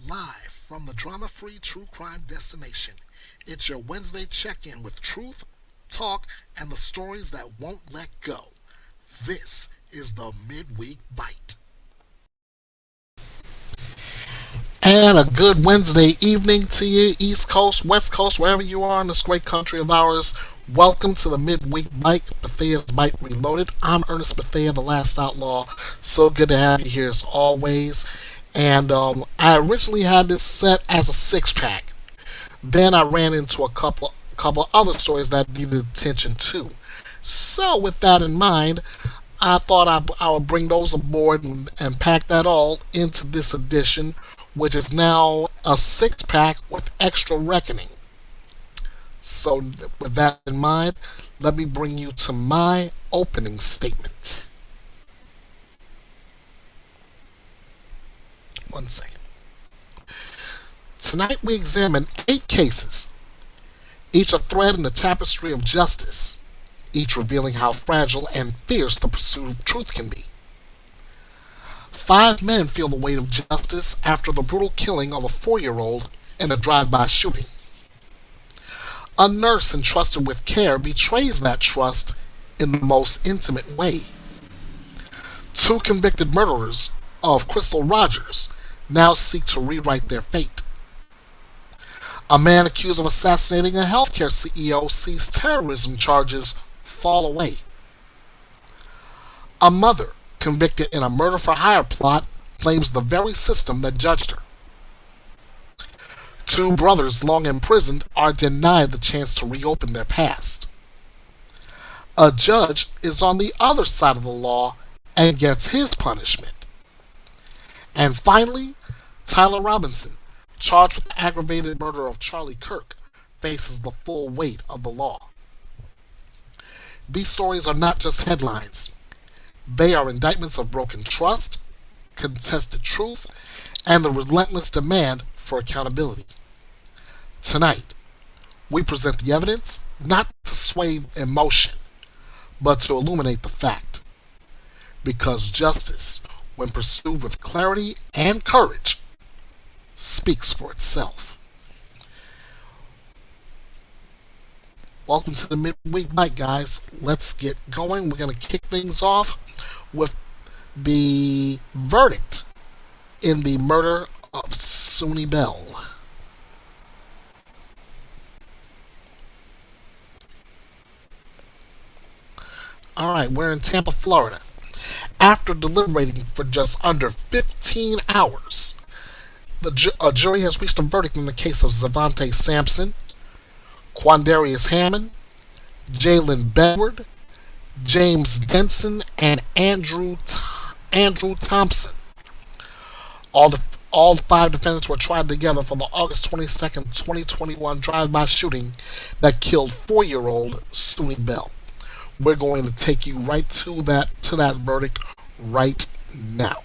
Live from the drama-free true crime destination. It's your Wednesday check-in with truth, talk, and the stories that won't let go. This is the Midweek Bite. And a good Wednesday evening to you, East Coast, West Coast, wherever you are in this great country of ours. Welcome to the Midweek Bite, Bethea'S Byte Reloaded. I'm Ernest Bethea, the last outlaw. So good to have you here as always. And I originally had this set as a six-pack. Then I ran into a couple other stories that needed attention too. So with that in mind, I thought I would bring those aboard and pack that all into this edition, which is now a six-pack with extra reckoning. So with that in mind, let me bring you to my opening statement. One second. Tonight we examine 8 cases, each a thread in the tapestry of justice, each revealing how fragile and fierce the pursuit of truth can be. 5 men feel the weight of justice after the brutal killing of a 4-year-old in a drive-by shooting. A nurse entrusted with care betrays that trust in the most intimate way. 2 convicted murderers of Crystal Rogers now seek to rewrite their fate. A man accused of assassinating a healthcare CEO sees terrorism charges fall away. A mother convicted in a murder-for-hire plot blames the very system that judged her. 2 brothers long imprisoned are denied the chance to reopen their past. A judge is on the other side of the law and gets his punishment. And finally, Tyler Robinson, charged with the aggravated murder of Charlie Kirk, faces the full weight of the law. These stories are not just headlines. They are indictments of broken trust, contested truth, and the relentless demand for accountability. Tonight, we present the evidence not to sway emotion, but to illuminate the fact. Because justice, when pursued with clarity and courage, speaks for itself. Welcome to the Midweek Bite, guys. Let's get going. We're going to kick things off with the verdict in the murder of Suni Bell. Alright, we're in Tampa, Florida. After deliberating for just under 15 hours, a jury has reached a verdict in the case of Zavante Sampson, Quandarius Hammond, Jalen Bedward, James Denson, and Andrew Thompson. All 5 defendants were tried together for the August 22nd, 2021 drive-by shooting that killed 4-year-old Suni Bell. We're going to take you right to that verdict right now.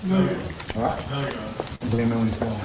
No. All right. Blame it when it's gone.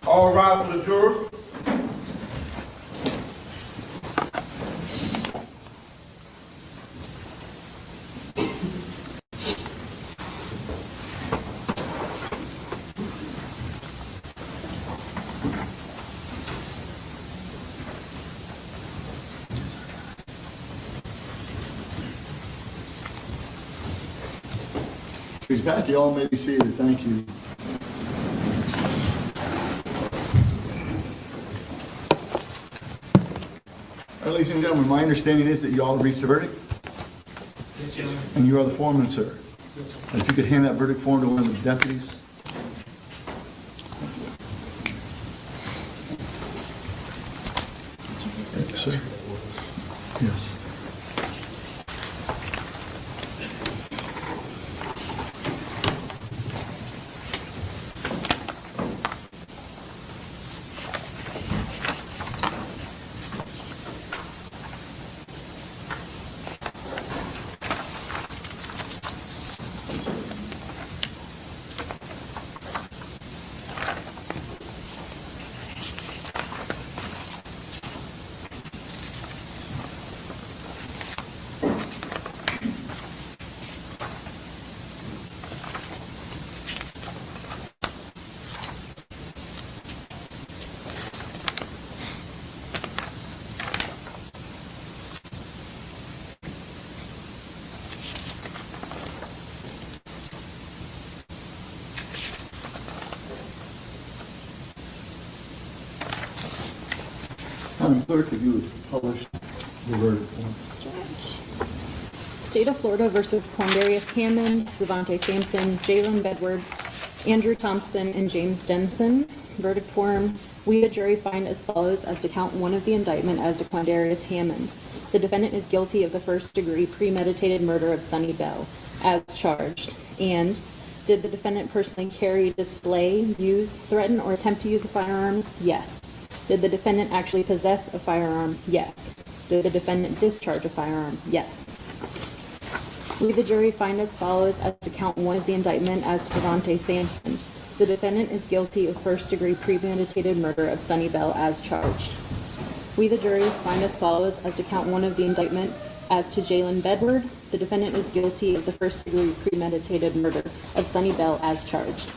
All rise for the jurors. Please back, you all may be seated. Thank you. All right, ladies and gentlemen, my understanding is that you all reached a verdict? Yes, gentlemen. And you are the foreman, sir? Yes, sir. And if you could hand that verdict form to one of the deputies? Thank you, sir. Yes. Madam Clerk, if you would publish the verdict form. State of Florida versus Quandarius Hammond, Zavante Sampson, Jalen Bedward, Andrew Thompson, and James Denson. Verdict form: we, the jury, find as follows as to count one of the indictment as to Quandarius Hammond. The defendant is guilty of the first-degree premeditated murder of Sonny Bell, as charged. And did the defendant personally carry, display, use, threaten, or attempt to use a firearm? Yes. Did the defendant actually possess a firearm? Yes. Did the defendant discharge a firearm? Yes. We, the jury, find as follows as to count one of the indictment as to Devontae Sampson. The defendant is guilty of first-degree premeditated murder of Sonny Bell as charged. We, the jury, find as follows as to count one of the indictment as to Jalen Bedward. The defendant is guilty of the first-degree premeditated murder of Sonny Bell as charged.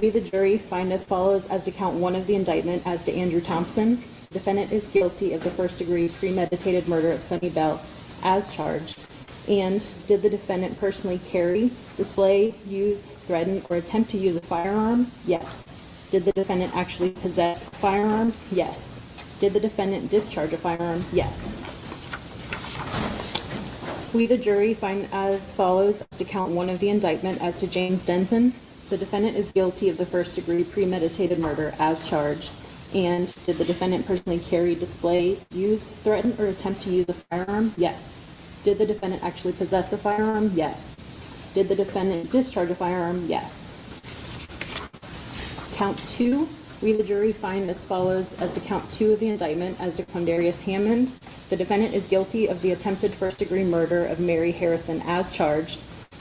We, the jury, find as follows as to count one of the indictment as to Andrew Thompson. The defendant is guilty of the first-degree premeditated murder of Sonny Bell as charged. And did the defendant personally carry, display, use, threaten, or attempt to use a firearm? Yes. Did the defendant actually possess a firearm? Yes. Did the defendant discharge a firearm? Yes. We, the jury, find as follows as to count one of the indictment as to James Denson. The defendant is guilty of the first-degree premeditated murder as charged. And did the defendant personally carry, display, use, threaten, or attempt to use a firearm? Yes. Did the defendant actually possess a firearm? Yes. Did the defendant discharge a firearm? Yes. Count two, we, the jury, find as follows as to count two of the indictment as to Quandarius Hammond. The defendant is guilty of the attempted first-degree murder of Mary Harrison as charged.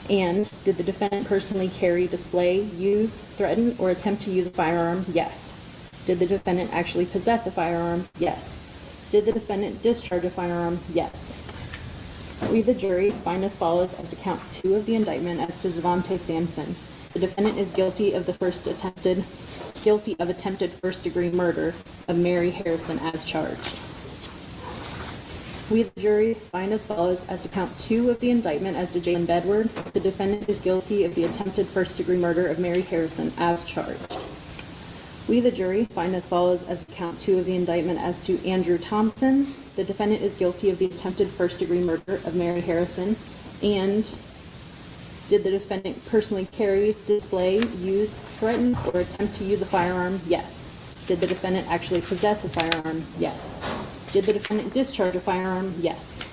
And did the defendant personally carry, display, use, threaten, or attempt to use a firearm? Yes. Did the defendant actually possess a firearm? Yes. Did the defendant discharge a firearm? Yes. We, the jury, find as follows as to count two of the indictment as to Zavante Sampson. The defendant is guilty of attempted first-degree murder of Mary Harrison as charged. We, the jury, find as follows as to count 2 of the indictment as to Jalen Bedward. The defendant is guilty of the attempted first-degree murder of Mary Harrison as charged. We, the jury, find as follows as to count 2 of the indictment as to Andrew Thompson. The defendant is guilty of the attempted first-degree murder of Mary Harrison. And did the defendant personally carry, display, use, threaten, or attempt to use a firearm? Yes. Did the defendant actually possess a firearm? Yes. Did the defendant discharge a firearm? Yes.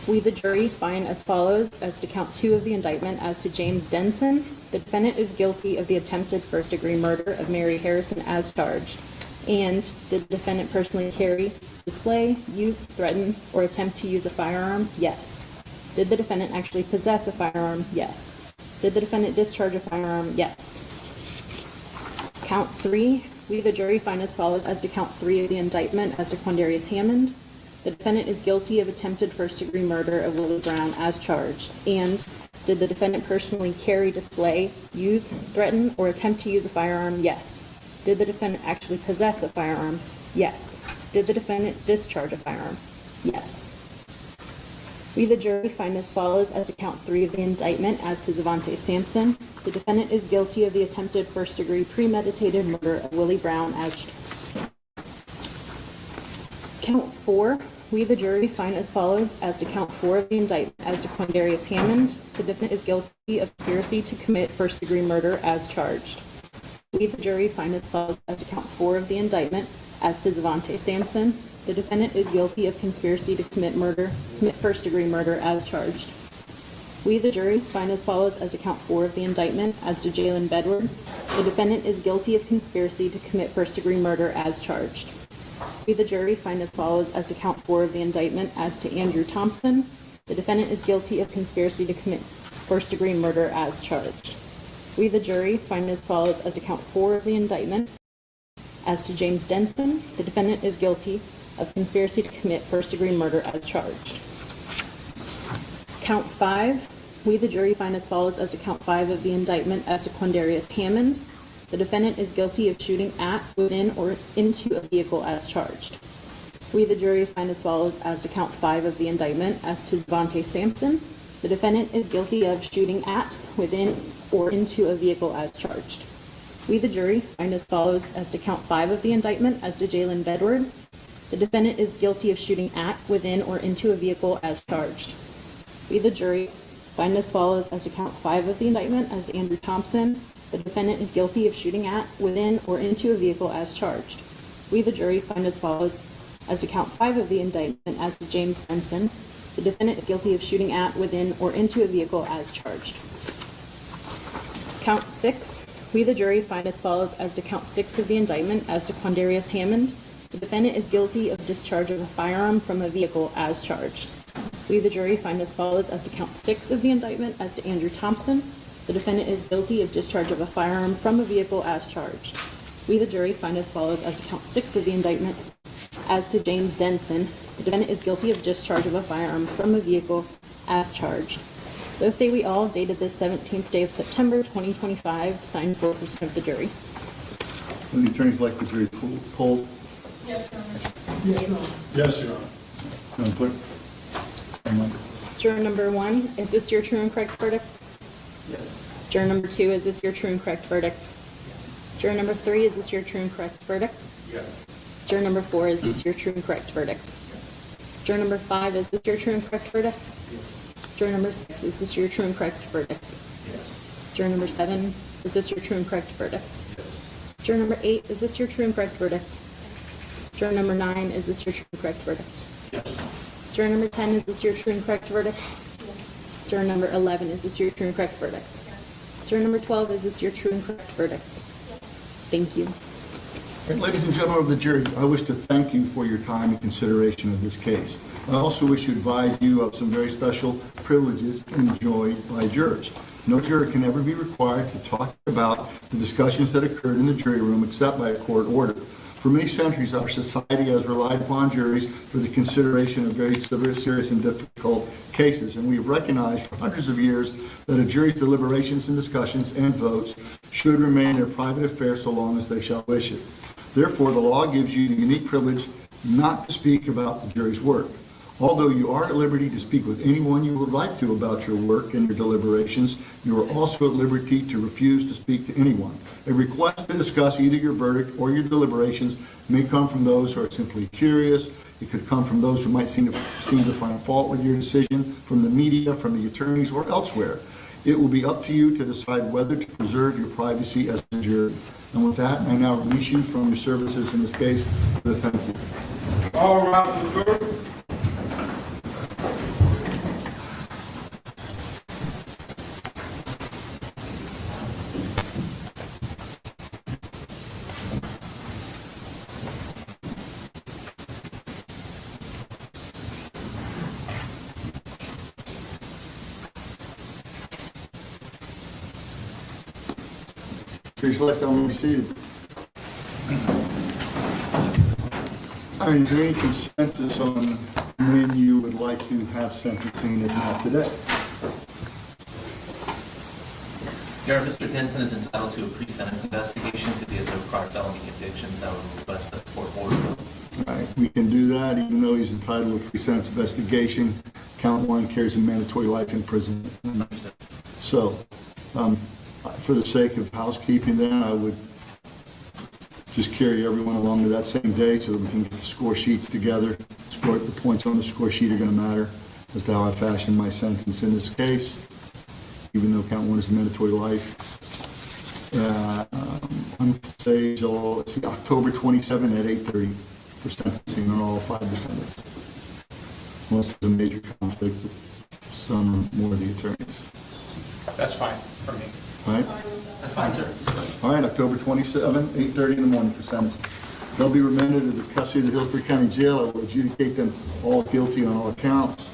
We, the jury, find as follows as to count 2 of the indictment as to James Denson. The defendant is guilty of the attempted first-degree murder of Mary Harrison as charged. And did the defendant personally carry, display, use, threaten, or attempt to use a firearm? Yes. Did the defendant actually possess a firearm? Yes. Did the defendant discharge a firearm? Yes. Count 3. We, the jury, find as follows as to count 3 of the indictment as to Quandarius Hammond. The defendant is guilty of attempted first-degree murder of Willie Brown as charged. And did the defendant personally carry, display, use, threaten, or attempt to use a firearm? Yes. Did the defendant actually possess a firearm? Yes. Did the defendant discharge a firearm? Yes. We, the jury, find as follows as to count 3 of the indictment as to Zavante Sampson. The defendant is guilty of the attempted first-degree premeditated murder of Willie Brown as charged. Count 4. We, the jury, find as follows as to count 4 of the indictment as to Quandarius Hammond. The defendant is guilty of conspiracy to commit first-degree murder as charged. We, the jury, find as follows as to count 4 of the indictment as to Zavante Sampson. The defendant is guilty of conspiracy to commit first-degree murder as charged. We, the jury, find as follows as to count 4 of the indictment as to Jalen Bedward. The defendant is guilty of conspiracy to commit first-degree murder as charged. We, the jury, find as follows as to count 4 of the indictment as to Andrew Thompson. The defendant is guilty of conspiracy to commit first-degree murder as charged. We, the jury, find as follows as to count 4 of the indictment as to James Denson. The defendant is guilty of conspiracy to commit first-degree murder as charged. Count 5. We, the jury, find as follows as to count 5 of the indictment as to Quandarius Hammond. The defendant is guilty of shooting at, within, or into a vehicle as charged. We, the jury, find as follows as to count 5 of the indictment as to Zavante Sampson. The defendant is guilty of shooting at, within, or into a vehicle as charged. We, the jury, find as follows as to count 5 of the indictment as to Jalen Bedward. The defendant is guilty of shooting at, within, or into a vehicle as charged. We, the jury, find as follows as to count 5 of the indictment as to Andrew Thompson. The defendant is guilty of shooting at, within, or into a vehicle as charged. We, the jury, find as follows as to count 5 of the indictment as to James Denson. The defendant is guilty of shooting at, within, or into a vehicle as charged. Count 6. We, the jury, find as follows as to count 6 of the indictment as to Quandarius Hammond. The defendant is guilty of discharge of a firearm from a vehicle as charged. We, the jury, find as follows as to count 6 of the indictment as to Andrew Thompson. The defendant is guilty of discharge of a firearm from a vehicle as charged. We, the jury, find as follows as to count 6 of the indictment as to James Denson. The defendant is guilty of discharge of a firearm from a vehicle as charged. So say we all, dated this 17th day of September 2025, signed 4% of the jury. Would the attorneys like the jury polled? Yes, Your Honor. Yes, Your Honor. Madam Clerk? Juror number 1, is this your true and correct verdict? Yes. Juror number 2, is this your true and correct verdict? Yes. Juror number 3, is this your true and correct verdict? Yes. Juror number 4, is this your true and correct verdict? Juror number 5, is this your true and correct verdict? Yes. Juror number 6, is this your true and correct verdict? Yes. Juror number 7, is this your true and correct verdict? Yes. Juror number 8, is this your true and correct verdict? Juror number 9, is this your true and correct verdict? Yes. Juror number 10, is this your true and correct verdict? Juror number 11, is this your true and correct verdict? Juror number 12, is this your true and correct verdict? Thank you. Ladies and gentlemen of the jury, I wish to thank you for your time and consideration of this case. I also wish to advise you of some very special privileges enjoyed by jurors. No juror can ever be required to talk about the discussions that occurred in the jury room except by a court order. For many centuries, our society has relied upon juries for the consideration of very serious and difficult cases, and we have recognized for hundreds of years that a jury's deliberations and discussions and votes should remain their private affair so long as they shall wish it. Therefore, the law gives you the unique privilege not to speak about the jury's work. Although you are at liberty to speak with anyone you would like to about your work and your deliberations, you are also at liberty to refuse to speak to anyone. A request to discuss either your verdict or your deliberations may come from those who are simply curious. It could come from those who might seem to find fault with your decision, from the media, from the attorneys, or elsewhere. It will be up to you to decide whether to preserve your privacy as a jury. And with that, I now release you from your services in this case with a thank you. All rise for the jurors. Please select on be seated. All right, is there any consensus on when you would like to have sentencing, if not today? Your Honor, Mr. Denson is entitled to a pre-sentence investigation because he has no prior felony convictions. I would request that the court order them. All right, we can do that, even though he's entitled to a pre-sentence investigation. Count one carries a mandatory life imprisonment. So, for the sake of housekeeping then, I would just carry everyone along to that same day so that we can get the score sheets together. The points on the score sheet are going to matter as to how I fashion my sentence in this case, even though count one is a mandatory life. I'm going to say October 27 at 8:30 for sentencing on all 5 defendants, unless there's a major conflict with some or more of the attorneys. That's fine for me. All right? That's fine, sir. All right, October 27, 8:30 in the morning for sentencing. They'll be remanded to the custody of the Hillsborough County Jail. I will adjudicate them all guilty on all accounts,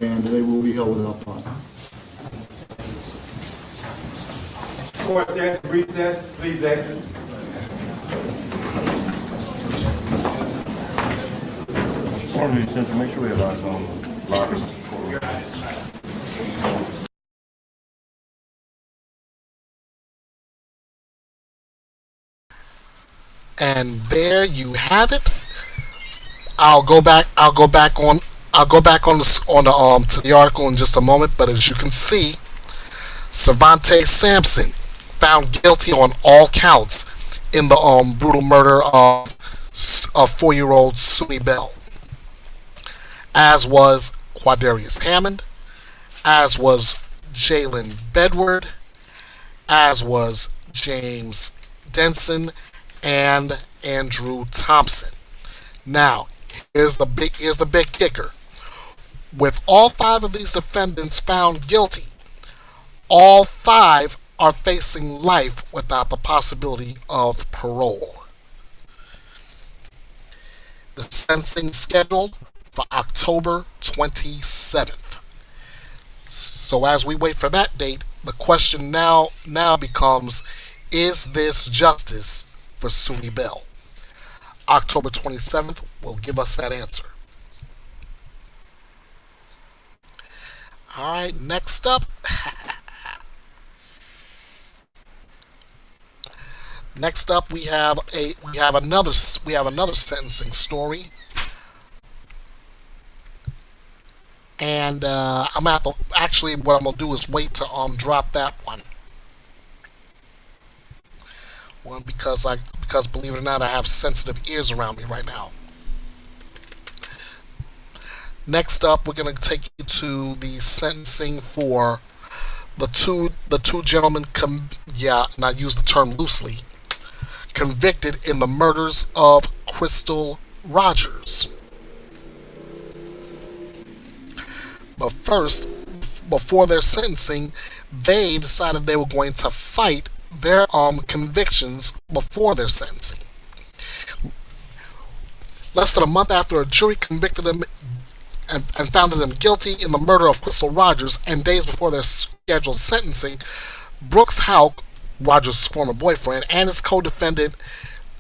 and they will be held without bond. Court stands in recess. Please exit. Make sure we have our lockers. And there you have it. I'll go back on the to the article in just a moment, but as you can see, Cervante Sampson found guilty on all counts in the brutal murder of 4-year-old Suni Bell, as was Quadarius Hammond, as was Jalen Bedward, as was James Denson, and Andrew Thompson. Now, here's the big kicker. With all 5 of these defendants found guilty, all 5 are facing life without the possibility of parole. The sentencing scheduled for October 27th. So as we wait for that date, the question now becomes, is this justice for Suni Bell? October 27th will give us that answer. All right, next up. Next up, we have another sentencing story, and I'm gonna have to, actually what I'm gonna do is wait to drop that one. Well, because believe it or not, I have sensitive ears around me right now. Next up, we're going to take you to the sentencing for the two gentlemen. And I use the term loosely. Convicted in the murders of Crystal Rogers. But first, before their sentencing, they decided they were going to fight their convictions before their sentencing. Less than a month after a jury convicted them and found them guilty in the murder of Crystal Rogers, and days before their scheduled sentencing, Brooks Houck, Rogers' former boyfriend, and his co-defendant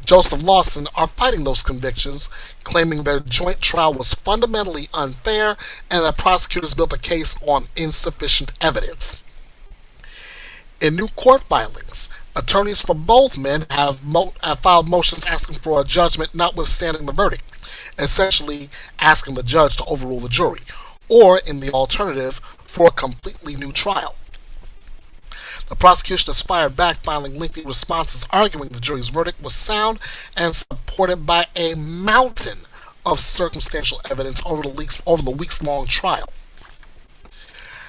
Joseph Lawson are fighting those convictions, claiming their joint trial was fundamentally unfair and that prosecutors built a case on insufficient evidence. In new court filings, attorneys for both men have filed motions asking for a judgment notwithstanding the verdict. essentially asking the judge to overrule the jury, or in the alternative, for a completely new trial. The prosecution has fired back, filing lengthy responses arguing the jury's verdict was sound and supported by a mountain of circumstantial evidence over the weeks-long trial.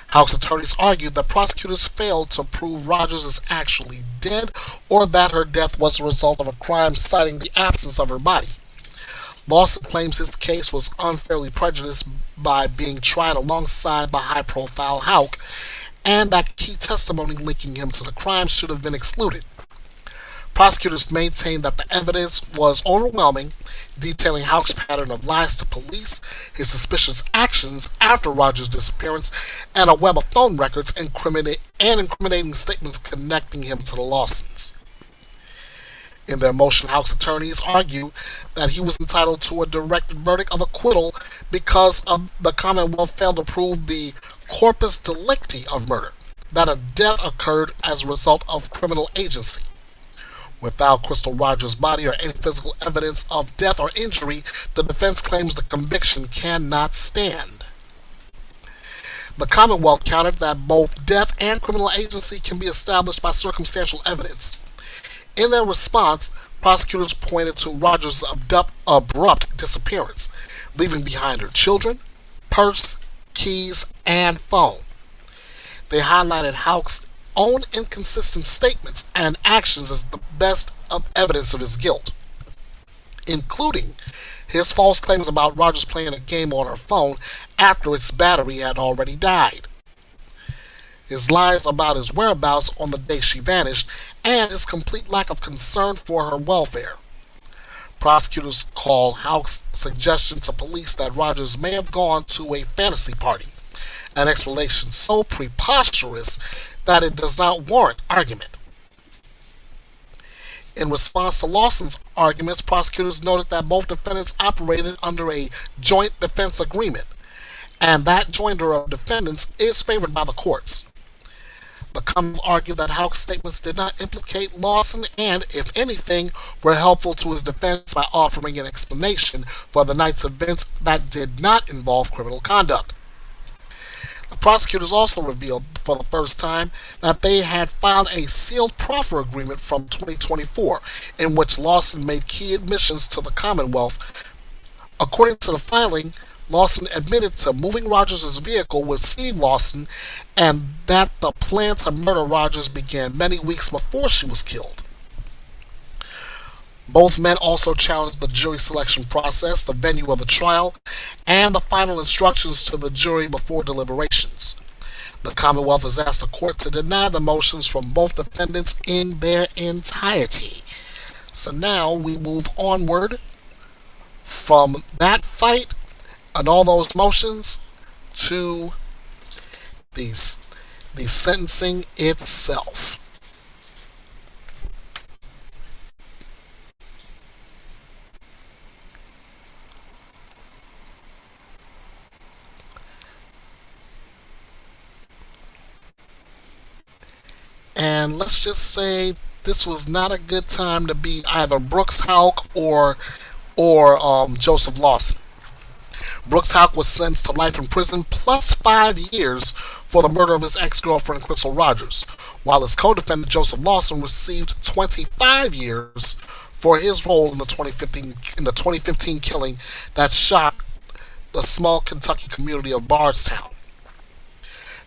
Houck's attorneys argued that prosecutors failed to prove Rogers is actually dead or that her death was a result of a crime, citing the absence of her body. Lawson claims his case was unfairly prejudiced by being tried alongside the high-profile Houck, and that key testimony linking him to the crime should have been excluded. Prosecutors maintained that the evidence was overwhelming, detailing Houck's pattern of lies to police, his suspicious actions after Rogers' disappearance, and a web of phone records incriminating statements connecting him to the Lawsons. In their motion, Houck's attorneys argue that he was entitled to a directed verdict of acquittal because the Commonwealth failed to prove the corpus delicti of murder, that a death occurred as a result of criminal agency. Without Crystal Rogers' body or any physical evidence of death or injury, the defense claims the conviction cannot stand. The Commonwealth countered that both death and criminal agency can be established by circumstantial evidence. In their response, prosecutors pointed to Rogers' abrupt disappearance, leaving behind her children, purse, keys, and phone. They highlighted Houck's own inconsistent statements and actions as the best of evidence of his guilt, including his false claims about Rogers playing a game on her phone after its battery had already died, his lies about his whereabouts on the day she vanished, and his complete lack of concern for her welfare. Prosecutors call Houck's suggestion to police that Rogers may have gone to a fantasy party an explanation so preposterous that it does not warrant argument. In response to Lawson's arguments, prosecutors noted that both defendants operated under a joint defense agreement, and that joinder of defendants is favored by the courts. The Commonwealth argued that Houck's statements did not implicate Lawson and, if anything, were helpful to his defense by offering an explanation for the night's events that did not involve criminal conduct. The prosecutors also revealed for the first time that they had filed a sealed proffer agreement from 2024 in which Lawson made key admissions to the Commonwealth. According to the filing, Lawson admitted to moving Rogers' vehicle with Steve Lawson and that the plan to murder Rogers began many weeks before she was killed. Both men also challenged the jury selection process, the venue of the trial, and the final instructions to the jury before deliberations. The Commonwealth has asked the court to deny the motions from both defendants in their entirety. So now we move onward from that fight and all those motions to the sentencing itself. And let's just say this was not a good time to be either Brooks Houck or Joseph Lawson. Brooks Houck was sentenced to life in prison plus 5 years for the murder of his ex-girlfriend Crystal Rogers, while his co-defendant Joseph Lawson received 25 years for his role in the 2015 killing that shocked the small Kentucky community of Bardstown.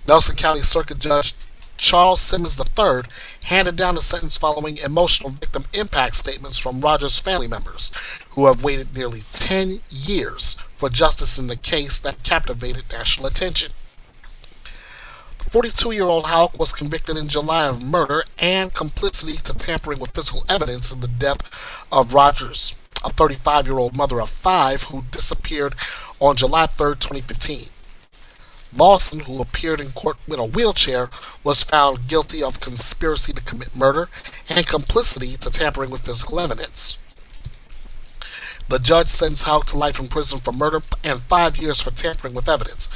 Nelson County Circuit Judge Charles Simmons III handed down the sentence following emotional victim impact statements from Rogers' family members, who have waited nearly 10 years for justice in the case that captivated national attention. The 42-year-old Houck was convicted in July of murder and complicity to tampering with physical evidence in the death of Rogers, a 35-year-old mother of 5 who disappeared on July 3, 2015. Lawson, who appeared in court with a wheelchair, was found guilty of conspiracy to commit murder and complicity to tampering with physical evidence. The judge sentenced Houck to life in prison for murder and 5 years for tampering with evidence.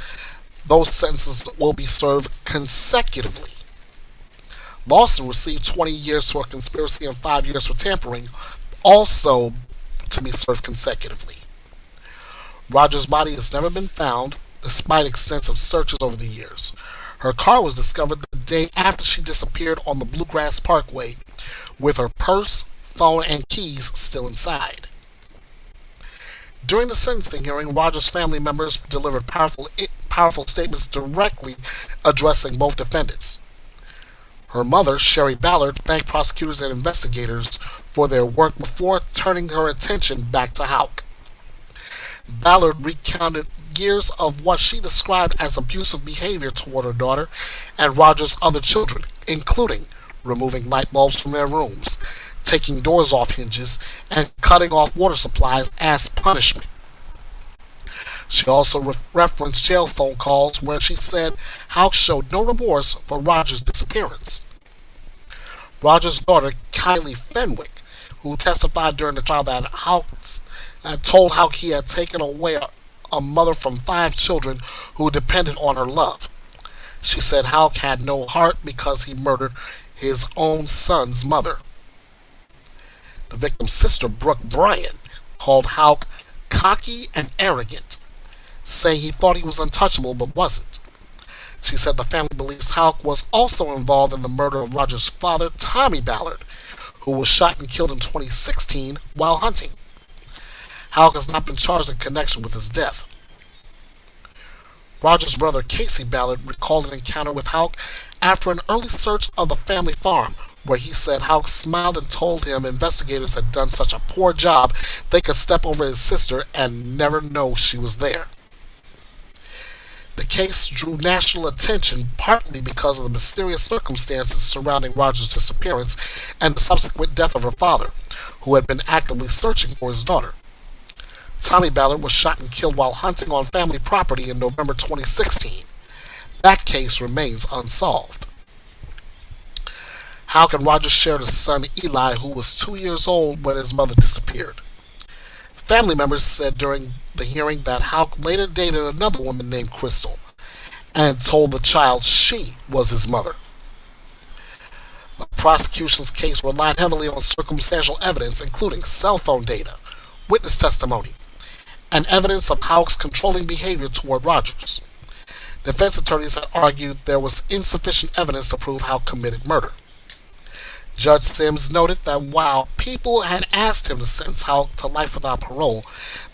Those sentences will be served consecutively. Lawson received 20 years for conspiracy and 5 years for tampering, also to be served consecutively. Rogers' body has never been found, despite extensive searches over the years. Her car was discovered the day after she disappeared on the Bluegrass Parkway, with her purse, phone, and keys still inside. During the sentencing hearing, Rogers' family members delivered powerful statements directly addressing both defendants. Her mother, Sherry Ballard, thanked prosecutors and investigators for their work before turning her attention back to Houck. Ballard recounted years of what she described as abusive behavior toward her daughter and Rogers' other children, including removing light bulbs from their rooms, taking doors off hinges, and cutting off water supplies as punishment. She also referenced jail phone calls where she said Houck showed no remorse for Rogers' disappearance. Rogers' daughter, Kylie Fenwick, who testified during the trial that Houck told Houck he had taken away a mother from 5 children who depended on her love. She said Houck had no heart because he murdered his own son's mother. The victim's sister, Brooke Bryan, called Houck cocky and arrogant, saying he thought he was untouchable but wasn't. She said the family believes Houck was also involved in the murder of Rogers' father, Tommy Ballard, who was shot and killed in 2016 while hunting. Houck has not been charged in connection with his death. Rogers' brother, Casey Ballard, recalled an encounter with Houck after an early search of the family farm, where he said Houck smiled and told him investigators had done such a poor job they could step over his sister and never know she was there. The case drew national attention partly because of the mysterious circumstances surrounding Rogers' disappearance and the subsequent death of her father, who had been actively searching for his daughter. Tommy Ballard was shot and killed while hunting on family property in November 2016. That case remains unsolved. Houck and Rogers shared a son, Eli, who was 2 years old when his mother disappeared. Family members said during the hearing that Houck later dated another woman named Crystal and told the child she was his mother. The prosecution's case relied heavily on circumstantial evidence, including cell phone data, witness testimony, and evidence of Houck's controlling behavior toward Rogers. Defense attorneys had argued there was insufficient evidence to prove Houck committed murder. Judge Sims noted that while people had asked him to sentence Houck to life without parole,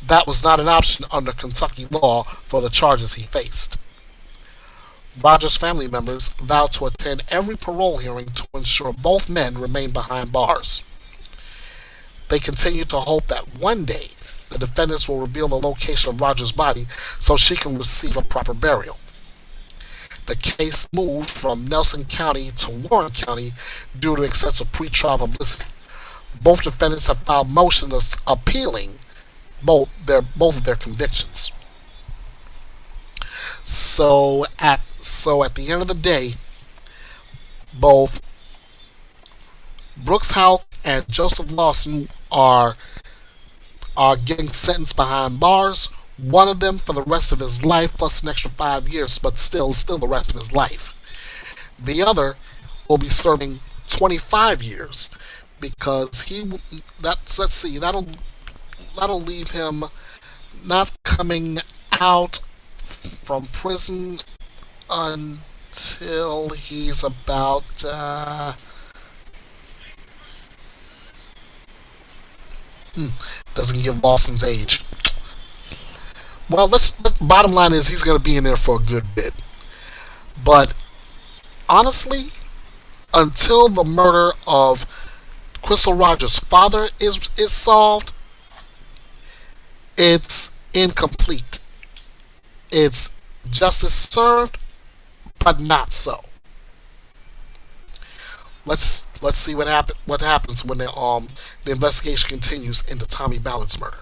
that was not an option under Kentucky law for the charges he faced. Rogers' family members vowed to attend every parole hearing to ensure both men remained behind bars. They continued to hope that one day the defendants will reveal the location of Rogers' body so she can receive a proper burial. The case moved from Nelson County to Warren County due to excessive pretrial publicity. Both defendants have filed motions appealing both of their convictions. So at the end of the day, both Brooks Houck and Joseph Lawson are getting sentenced behind bars. One of them for the rest of his life, plus an extra 5 years, but still the rest of his life. The will be serving 25 years because that'll leave him not coming out from prison until he's about doesn't give Lawson's age. Well, bottom line is he's going to be in there for a good bit. But honestly, until the murder of Crystal Rogers' father is solved, it's incomplete. It's justice served, but not so. Let's see what happens when the investigation continues into Tommy Ballard's murder.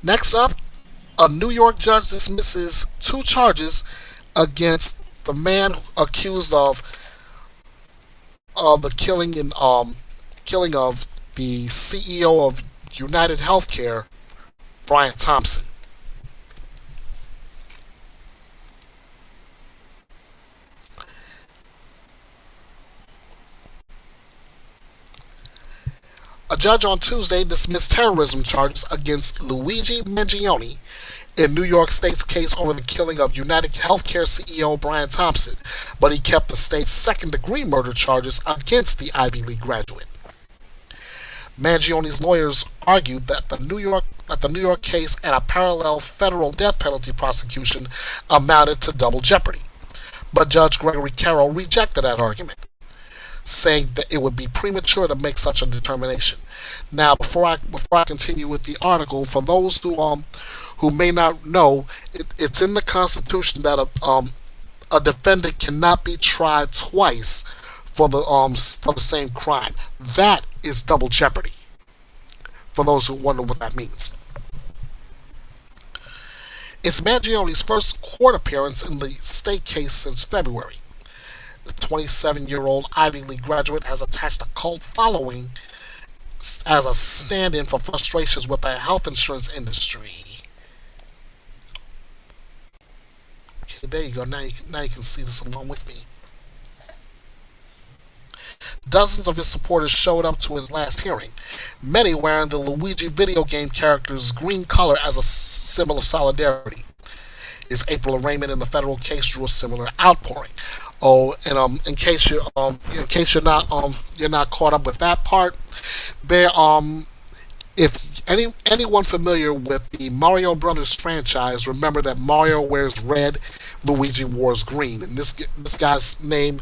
Next up, a New York judge dismisses 2 charges against the man accused of the killing of the CEO of United Healthcare, Brian Thompson. A judge on Tuesday dismissed terrorism charges against Luigi Mangione in New York State's case over the killing of United Healthcare CEO Brian Thompson, but he kept the state's second-degree murder charges against the Ivy League graduate. Mangione's lawyers argued that the New York case and a parallel federal death penalty prosecution amounted to double jeopardy, but Judge Gregory Carroll rejected that argument, saying that it would be premature to make such a determination. Now, before I continue with the article, for those who may not know, it's in the Constitution that a defendant cannot be tried twice for the same crime. That is double jeopardy. For those who wonder what that means, it's Mangione's first court appearance in the state case since February. The 27-year-old Ivy League graduate has attached a cult following as a stand-in for frustrations with the health insurance industry. Okay, there you go. Now you can see this along with me. Dozens of his supporters showed up to his last hearing, many wearing the Luigi video game character's green color as a symbol of solidarity. His April arraignment in the federal case drew a similar outpouring. Oh, and in case you're not caught up with that part, there if anyone familiar with the Mario Brothers franchise, remember that Mario wears red, Luigi wears green, and this guy's name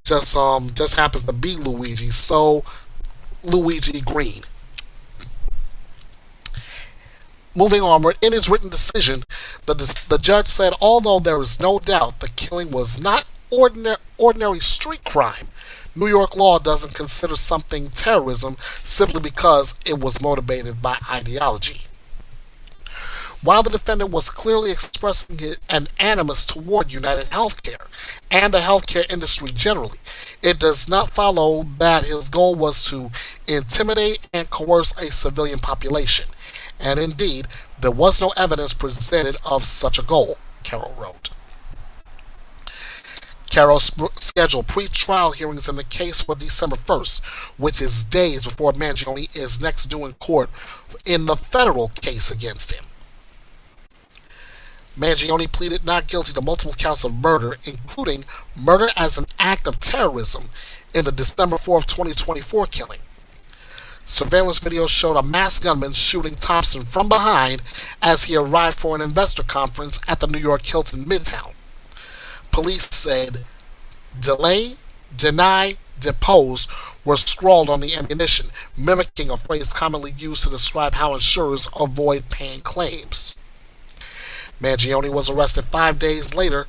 just happens to be Luigi, so Luigi Green. Moving onward, in his written decision, the judge said, although there is no doubt the killing was not ordinary street crime, New York law doesn't consider something terrorism simply because it was motivated by ideology. While the defendant was clearly expressing an animus toward United Healthcare and the healthcare industry generally, it does not follow that his goal was to intimidate and coerce a civilian population. And indeed, there was no evidence presented of such a goal, Carroll wrote. Carroll scheduled pre-trial hearings in the case for December 1st, which is days before Mangione is next due in court in the federal case against him. Mangione pleaded not guilty to multiple counts of murder, including murder as an act of terrorism in the December 4th, 2024 killing. Surveillance video showed a masked gunman shooting Thompson from behind as he arrived for an investor conference at the New York Hilton Midtown. Police said, "Delay, deny, depose" were scrawled on the ammunition, mimicking a phrase commonly used to describe how insurers avoid paying claims. Mangione was arrested 5 days later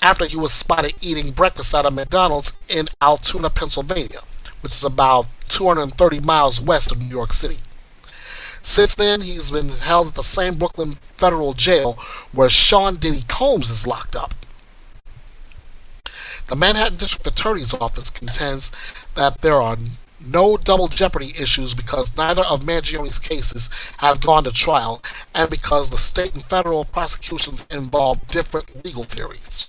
after he was spotted eating breakfast at a McDonald's in Altoona, Pennsylvania, which is about 230 miles west of New York City. Since then, he's been held at the same Brooklyn federal jail where Sean Diddy Combs is locked up. The Manhattan District Attorney's Office contends that there are no double jeopardy issues because neither of Mangione's cases have gone to trial and because the state and federal prosecutions involve different legal theories.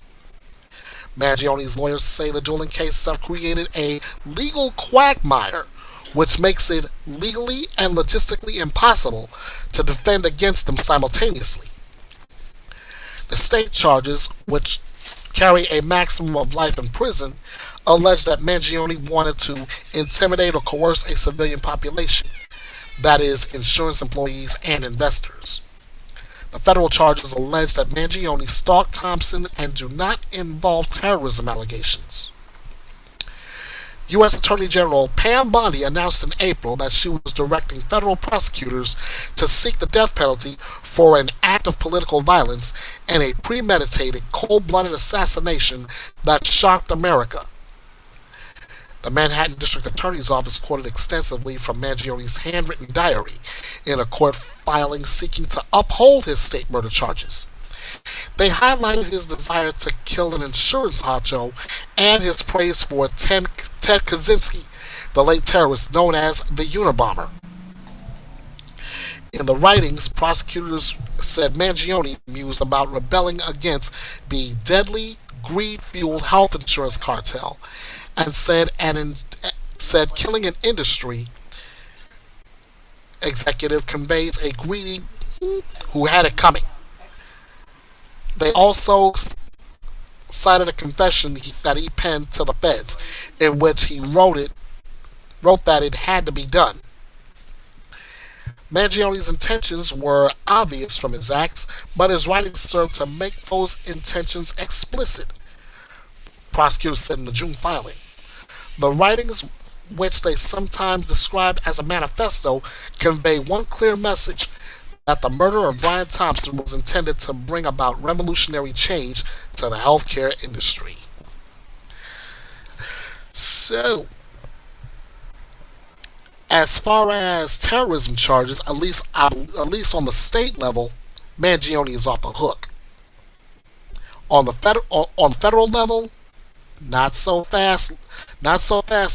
Mangione's lawyers say the dueling cases have created a legal quagmire which makes it legally and logistically impossible to defend against them simultaneously. The state charges, which carry a maximum of life in prison, allege that Mangione wanted to intimidate or coerce a civilian population, that is, insurance employees and investors. The federal charges allege that Mangione stalked Thompson and do not involve terrorism allegations. U.S. Attorney General Pam Bondi announced in April that she was directing federal prosecutors to seek the death penalty for an act of political violence and a premeditated, cold-blooded assassination that shocked America. The Manhattan District Attorney's Office quoted extensively from Mangione's handwritten diary in a court filing seeking to uphold his state murder charges. They highlighted his desire to kill an insurance honcho and his praise for Ted Kaczynski, the late terrorist known as the Unabomber. In the writings, prosecutors said Mangione mused about rebelling against the deadly, greed-fueled health insurance cartel and said killing an industry executive conveys a greedy who had it coming. They also cited a confession that he penned to the feds, in which he wrote that it had to be done. Mangioni's intentions were obvious from his acts, but his writings served to make those intentions explicit, prosecutors said in the June filing. The writings, which they sometimes described as a manifesto, convey one clear message: that the murder of Brian Thompson was intended to bring about revolutionary change to the healthcare industry. So, as far as terrorism charges, at least on the state level, Mangione is off the hook. On the federal level, not so fast,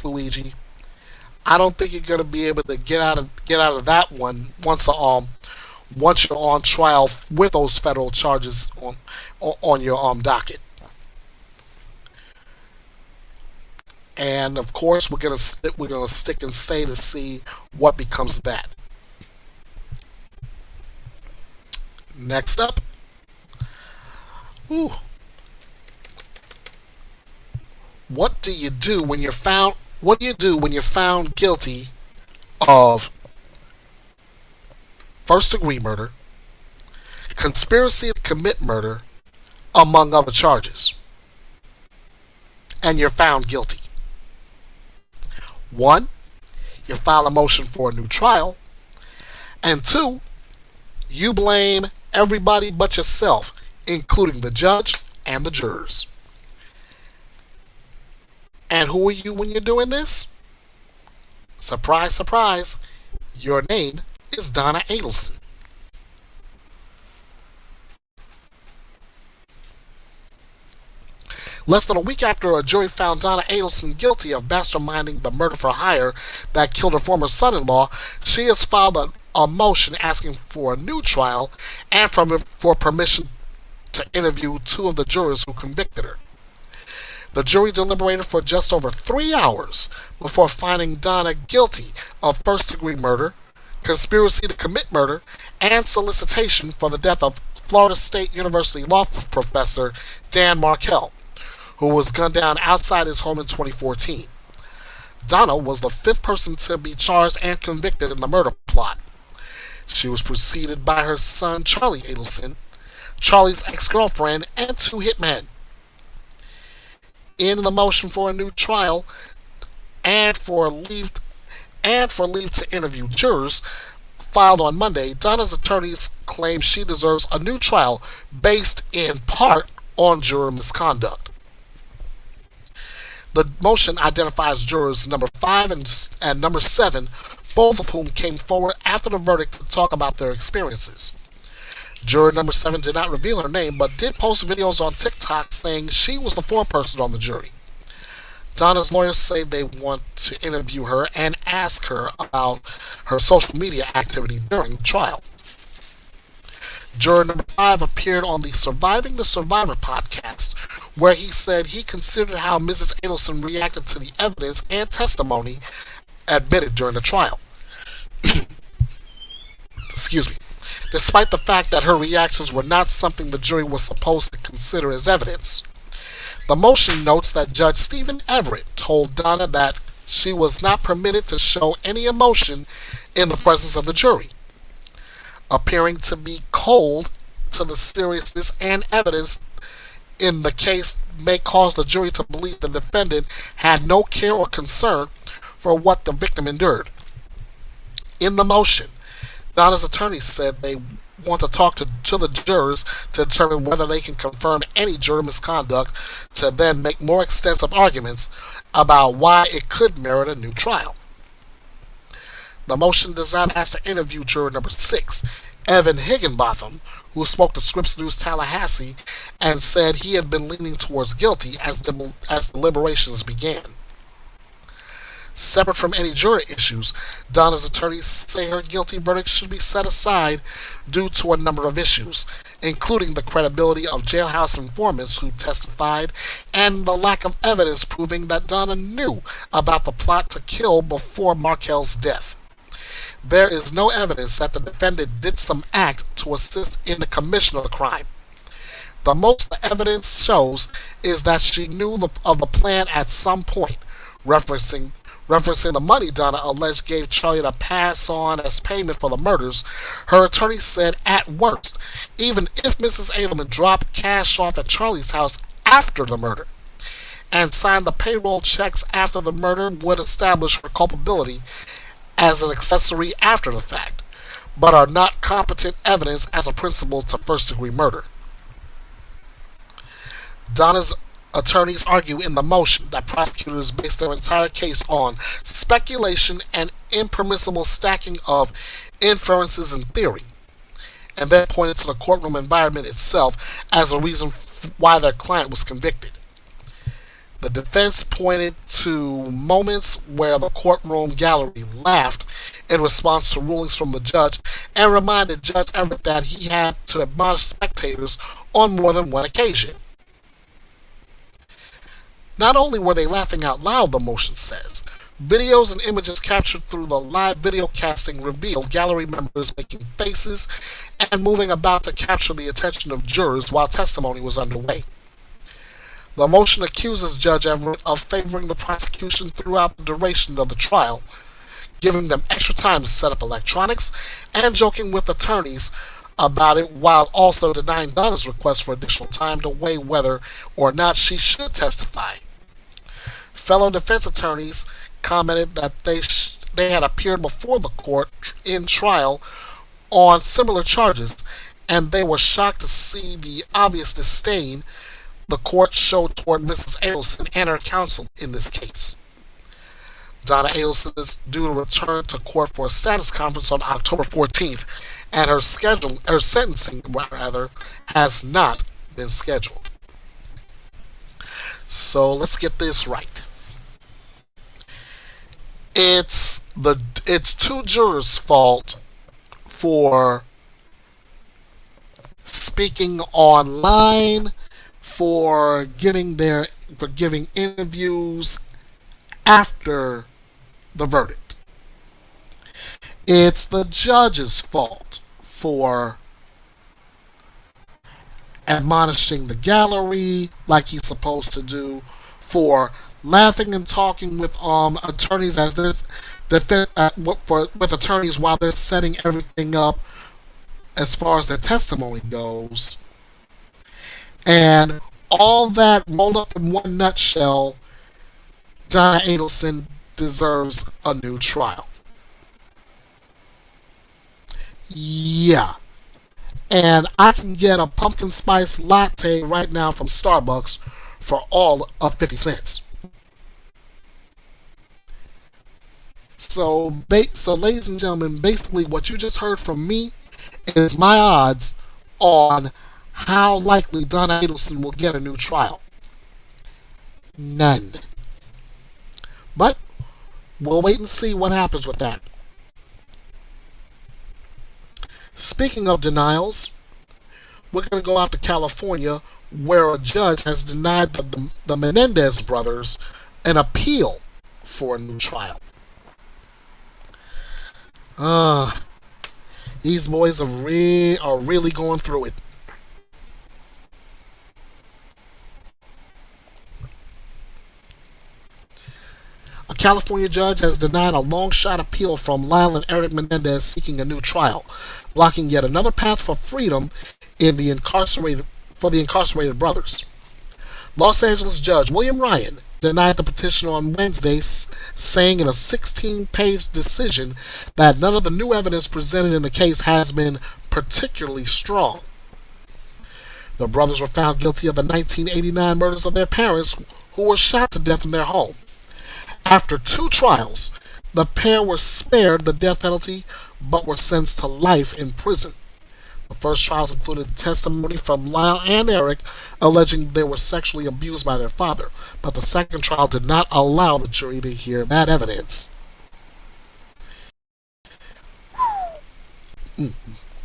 Luigi. I don't think you're going to be able to get out of that one once you're on trial with those federal charges on your docket. And of course, we're gonna stick and stay to see what becomes of that. Next up, what do you do when you're found? What do you do when you're found guilty of first-degree murder, conspiracy to commit murder, among other charges, and you're found guilty? 1, you file a motion for a new trial, and 2, you blame everybody but yourself, including the judge and the jurors. And who are you when you're doing this? Surprise, surprise, your name is Donna Adelson. Less than a week after a jury found Donna Adelson guilty of masterminding the murder for hire that killed her former son-in-law, she has filed a motion asking for a new trial and for permission to interview 2 of the jurors who convicted her. The jury deliberated for just over 3 hours before finding Donna guilty of first-degree murder, conspiracy to commit murder, and solicitation for the death of Florida State University law professor Dan Markell, who was gunned down outside his home in 2014. Donna was the 5th person to be charged and convicted in the murder plot. She was preceded by her son Charlie Adelson, Charlie's ex-girlfriend, and 2 hitmen. In the motion for a new trial and for leave to interview jurors filed on Monday, Donna's attorneys claim she deserves a new trial based in part on juror misconduct. The motion identifies jurors number 5 and number 7, both of whom came forward after the verdict to talk about their experiences. Juror number 7 did not reveal her name, but did post videos on TikTok saying she was the 4th person on the jury. Donna's lawyers say they want to interview her and ask her about her social media activity during the trial. Juror number 5 appeared on the Surviving the Survivor podcast, where he said he considered how Mrs. Adelson reacted to the evidence and testimony admitted during the trial. Excuse me. Despite the fact that her reactions were not something the jury was supposed to consider as evidence. The motion notes that Judge Stephen Everett told Donna that she was not permitted to show any emotion in the presence of the jury, appearing to be cold to the seriousness and evidence in the case may cause the jury to believe the defendant had no care or concern for what the victim endured. In the motion, Donna's attorneys said they want to talk to the jurors to determine whether they can confirm any juror misconduct to then make more extensive arguments about why it could merit a new trial. The motion does not ask to interview juror number 6, Evan Higginbotham, who spoke to Scripps News Tallahassee and said he had been leaning towards guilty as deliberations began. Separate from any juror issues, Donna's attorneys say her guilty verdict should be set aside due to a number of issues, including the credibility of jailhouse informants who testified and the lack of evidence proving that Donna knew about the plot to kill before Markell's death. there is no evidence that the defendant did some act to assist in the commission of the crime. The most the evidence shows is that she knew of the plan at some point, referencing the money Donna alleged gave Charlie to pass on as payment for the murders. Her attorney said at worst, even if Mrs. Edelman dropped cash off at Charlie's house after the murder and signed the payroll checks after the murder, would establish her culpability as an accessory after the fact, but are not competent evidence as a principal to first-degree murder. Donna's attorneys argue in the motion that prosecutors based their entire case on speculation and impermissible stacking of inferences and theory, and then pointed to the courtroom environment itself as a reason why their client was convicted. The defense pointed to moments where the courtroom gallery laughed in response to rulings from the judge and reminded Judge Everett that he had to admonish spectators on more than one occasion. Not only were they laughing out loud, the motion says, videos and images captured through the live video casting revealed gallery members making faces and moving about to capture the attention of jurors while testimony was underway. The motion accuses Judge Everett of favoring the prosecution throughout the duration of the trial, giving them extra time to set up electronics and joking with attorneys about it, while also denying Donna's request for additional time to weigh whether or not she should testify. Fellow defense attorneys commented that they had appeared before the court in trial on similar charges, and they were shocked to see the obvious disdain the court showed toward Mrs. Adelson and her counsel in this case. Donna Adelson is due to return to court for a status conference on October 14th, and her sentencing has not been scheduled. So let's get this right. It's two jurors' fault for speaking online, for giving interviews after the verdict. It's the judge's fault for admonishing the gallery like he's supposed to do, for laughing and talking with attorneys as with attorneys while they're setting everything up as far as their testimony goes. And all that rolled up in one nutshell, Donna Adelson deserves a new trial. Yeah. And I can get a pumpkin spice latte right now from Starbucks for all of 50 cents. So ladies and gentlemen, basically what you just heard from me is my odds on how likely Donna Adelson will get a new trial. None. But we'll wait and see what happens with that. Speaking of denials, we're going to go out to California, where a judge has denied the Menendez brothers an appeal for a new trial. These boys are really going through it. A California judge has denied a long-shot appeal from Lyle and Eric Menendez seeking a new trial, blocking yet another path for freedom for the incarcerated brothers. Los Angeles Judge William Ryan denied the petition on Wednesday, saying in a 16-page decision that none of the new evidence presented in the case has been particularly strong. The brothers were found guilty of the 1989 murders of their parents, who were shot to death in their home. After 2 trials, the pair were spared the death penalty, but were sentenced to life in prison. The first trials included testimony from Lyle and Eric alleging they were sexually abused by their father, but the second trial did not allow the jury to hear that evidence.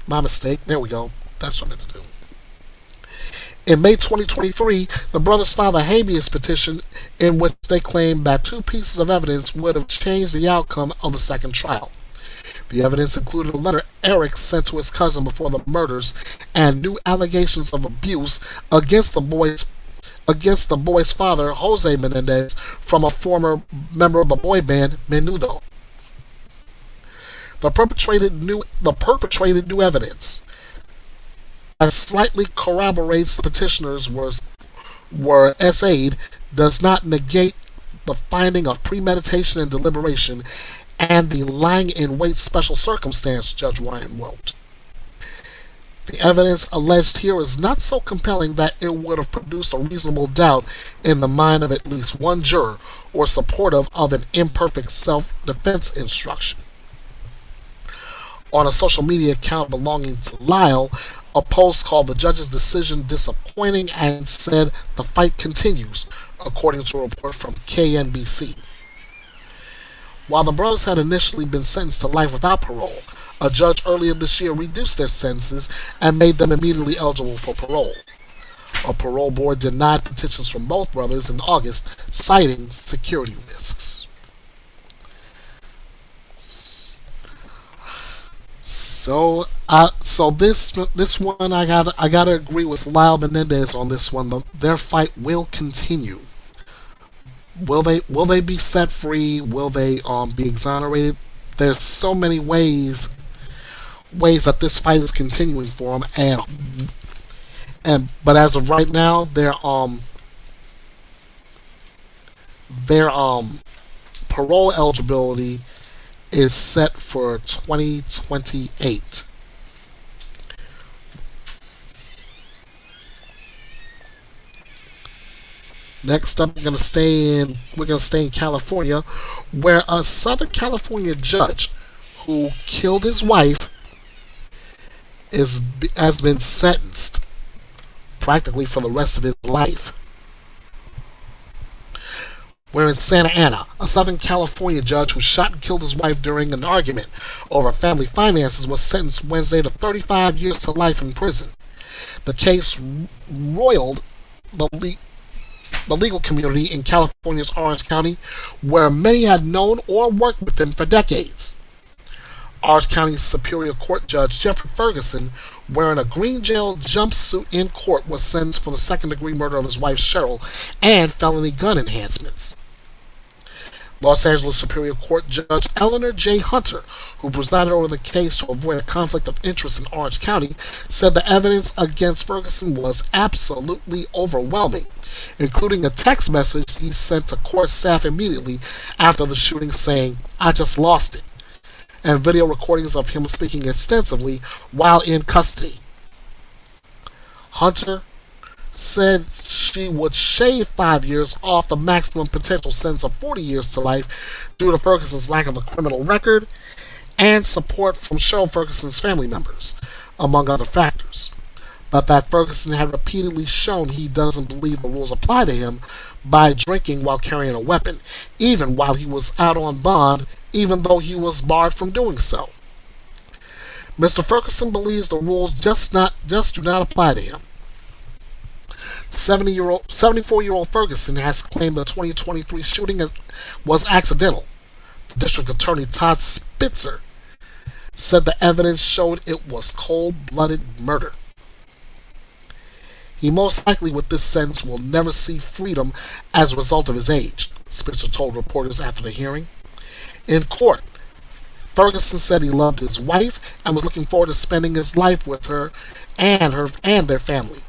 My mistake. There we go. That's what I meant to do. In May 2023, the brothers filed a habeas petition in which they claimed that 2 pieces of evidence would have changed the outcome of the second trial. The evidence included a letter Eric sent to his cousin before the murders and new allegations of abuse against the boy's father, Jose Menendez, from a former member of the boy band, Menudo. The perpetrated new evidence that slightly corroborates the petitioners were essayed does not negate the finding of premeditation and deliberation and the lying in wait special circumstance, Judge Ryan wrote. The evidence alleged here is not so compelling that it would have produced a reasonable doubt in the mind of at least one juror or supportive of an imperfect self-defense instruction. On a social media account belonging to Lyle, a post called the judge's decision disappointing and said the fight continues, according to a report from KNBC. While the brothers had initially been sentenced to life without parole, a judge earlier this year reduced their sentences and made them immediately eligible for parole. A parole board denied petitions from both brothers in August, citing security risks. So this one I gotta agree with Lyle Menendez on this one. Their fight will continue. Will they be set free? Will they be exonerated? There's so many ways that this fight is continuing for them, but as of right now, their parole eligibility is set for 2028. Next up, we're gonna stay in California, where a Southern California judge who killed his wife has been sentenced practically for the rest of his life. We're in Santa Ana. A Southern California judge who shot and killed his wife during an argument over family finances was sentenced Wednesday to 35 years to life in prison. The case roiled the legal community in California's Orange County, where many had known or worked with him for decades. Orange County Superior Court Judge Jeffrey Ferguson, wearing a green gel jumpsuit in court, was sentenced for the second-degree murder of his wife Cheryl and felony gun enhancements. Los Angeles Superior Court Judge Eleanor J. Hunter, who presided over the case to avoid a conflict of interest in Orange County, said the evidence against Ferguson was absolutely overwhelming, including a text message he sent to court staff immediately after the shooting saying, "I just lost it," and video recordings of him speaking extensively while in custody. Hunter said she would shave 5 years off the maximum potential sentence of 40 years to life due to Ferguson's lack of a criminal record and support from Cheryl Ferguson's family members, among other factors. But that Ferguson had repeatedly shown he doesn't believe the rules apply to him by drinking while carrying a weapon, even while he was out on bond, even though he was barred from doing so. Mr. Ferguson believes the rules just do not apply to him. 74-year-old Ferguson has claimed the 2023 shooting was accidental. District Attorney Todd Spitzer said the evidence showed it was cold-blooded murder. He most likely with this sentence will never see freedom as a result of his age, Spitzer told reporters after the hearing. In court, Ferguson said he loved his wife and was looking forward to spending his life with her and their family.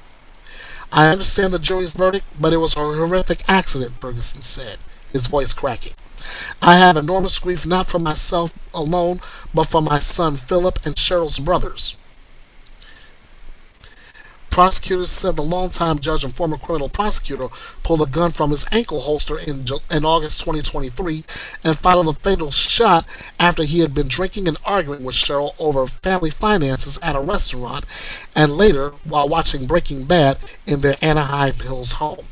"I understand the jury's verdict, but it was a horrific accident," Ferguson said, his voice cracking. "I have enormous grief not for myself alone, but for my son Philip and Cheryl's brothers." Prosecutors said the longtime judge and former criminal prosecutor pulled a gun from his ankle holster in August 2023 and fired the fatal shot after he had been drinking and arguing with Cheryl over family finances at a restaurant, and later while watching Breaking Bad in their Anaheim Hills home.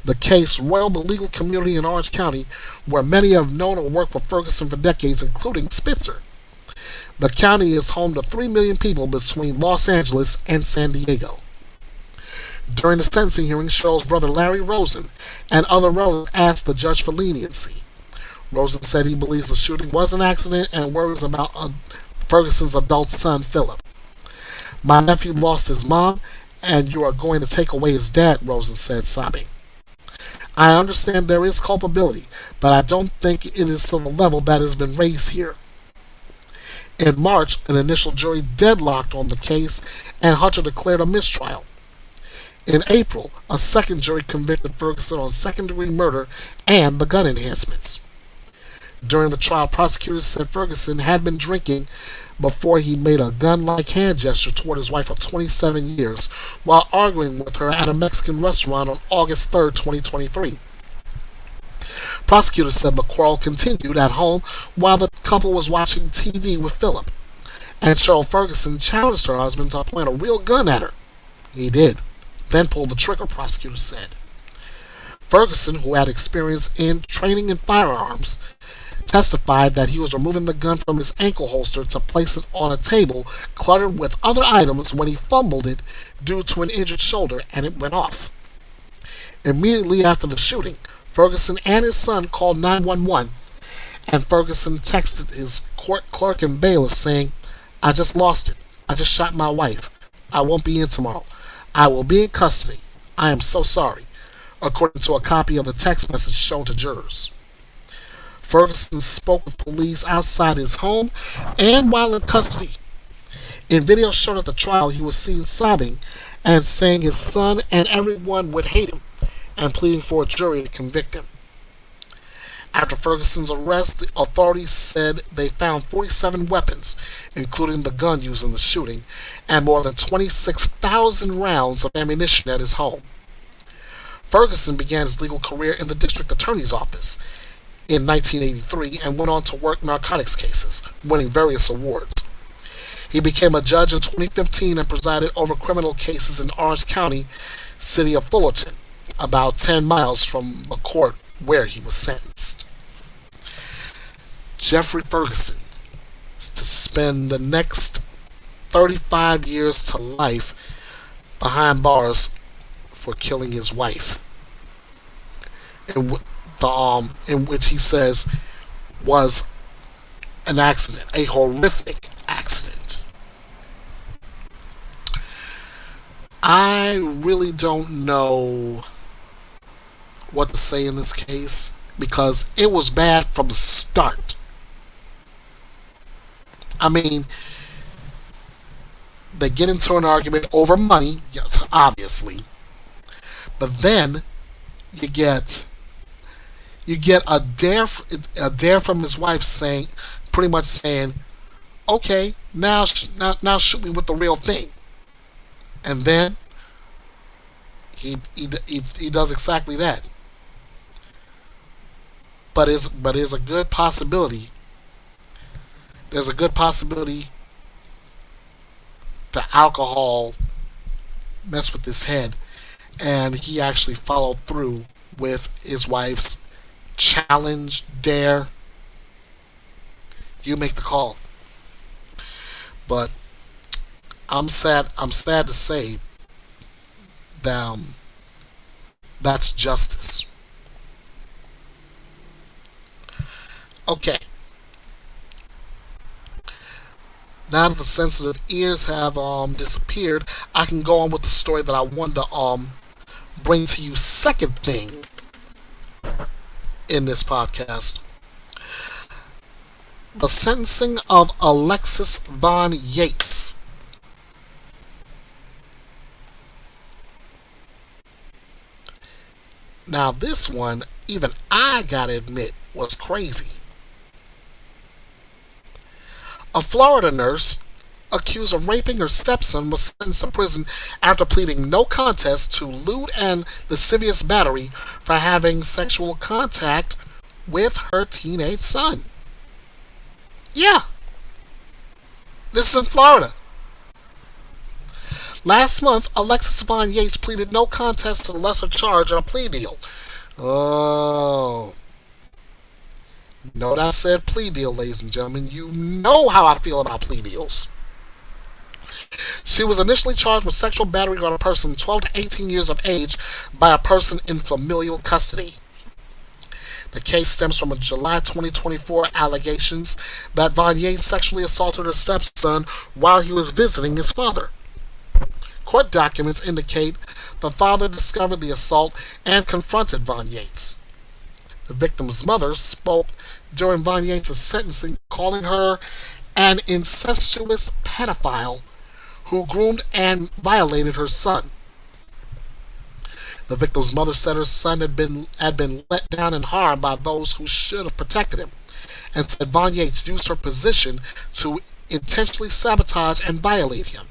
The case roiled the legal community in Orange County, where many have known or worked with Ferguson for decades, including Spitzer. The county is home to 3 million people between Los Angeles and San Diego. During the sentencing hearing, Cheryl's brother Larry Rosen and other relatives asked the judge for leniency. Rosen said he believes the shooting was an accident and worries about Ferguson's adult son, Philip. My nephew lost his mom, and you are going to take away his dad, Rosen said, sobbing. I understand there is culpability, but I don't think it is to the level that has been raised here. In March, an initial jury deadlocked on the case, and Hunter declared a mistrial. In April, a second jury convicted Ferguson on second-degree murder and the gun enhancements. During the trial, prosecutors said Ferguson had been drinking before he made a gun-like hand gesture toward his wife of 27 years while arguing with her at a Mexican restaurant on August 3, 2023. Prosecutors said the quarrel continued at home while the couple was watching TV with Philip, and Cheryl Ferguson challenged her husband to point a real gun at her. He did, then pulled the trigger, prosecutors said. Ferguson, who had experience in training in firearms, testified that he was removing the gun from his ankle holster to place it on a table cluttered with other items when he fumbled it due to an injured shoulder, and it went off. Immediately after the shooting, Ferguson and his son called 911, and Ferguson texted his court clerk and bailiff saying, I just lost it. I just shot my wife. I won't be in tomorrow. I will be in custody. I am so sorry, according to a copy of the text message shown to jurors. Ferguson spoke with police outside his home and while in custody. In video shown at the trial, he was seen sobbing and saying his son and everyone would hate him and pleading for a jury to convict him. After Ferguson's arrest, the authorities said they found 47 weapons, including the gun used in the shooting, and more than 26,000 rounds of ammunition at his home. Ferguson began his legal career in the district attorney's office in 1983 and went on to work narcotics cases, winning various awards. He became a judge in 2015 and presided over criminal cases in Orange County, city of Fullerton, about 10 miles from the court where he was sentenced. Jeffrey Ferguson is to spend the next 35 years to life behind bars for killing his wife, in which he says was an accident, a horrific accident. I really don't know what to say in this case because it was bad from the start. I mean, they get into an argument over money, yes, obviously, but then you get a dare from his wife saying, pretty much saying, okay, now shoot me with the real thing, and then he does exactly that. But there's a good possibility. There's a good possibility the alcohol messed with his head, and he actually followed through with his wife's challenge, dare. You make the call. But I'm sad to say that that's justice. Okay. Now that the sensitive ears have disappeared, I can go on with the story that I wanted to bring to you. Second thing in this podcast: the sentencing of Alexis Von Yates. Now this one, even I gotta admit, was crazy. A Florida nurse accused of raping her stepson was sentenced to prison after pleading no contest to lewd and lascivious battery for having sexual contact with her teenage son. Yeah. This is in Florida. Last month, Alexis Von Yates pleaded no contest to the lesser charge on a plea deal. Oh. No, that said plea deal, ladies and gentlemen. You know how I feel about plea deals. She was initially charged with sexual battery on a person 12 to 18 years of age by a person in familial custody. The case stems from a July 2024 allegations that Von Yates sexually assaulted her stepson while he was visiting his father. Court documents indicate the father discovered the assault and confronted Von Yates. The victim's mother spoke during Von Yates' sentencing, calling her an incestuous pedophile who groomed and violated her son. The victim's mother said her son had been let down and harmed by those who should have protected him, and said Von Yates used her position to intentionally sabotage and violate him.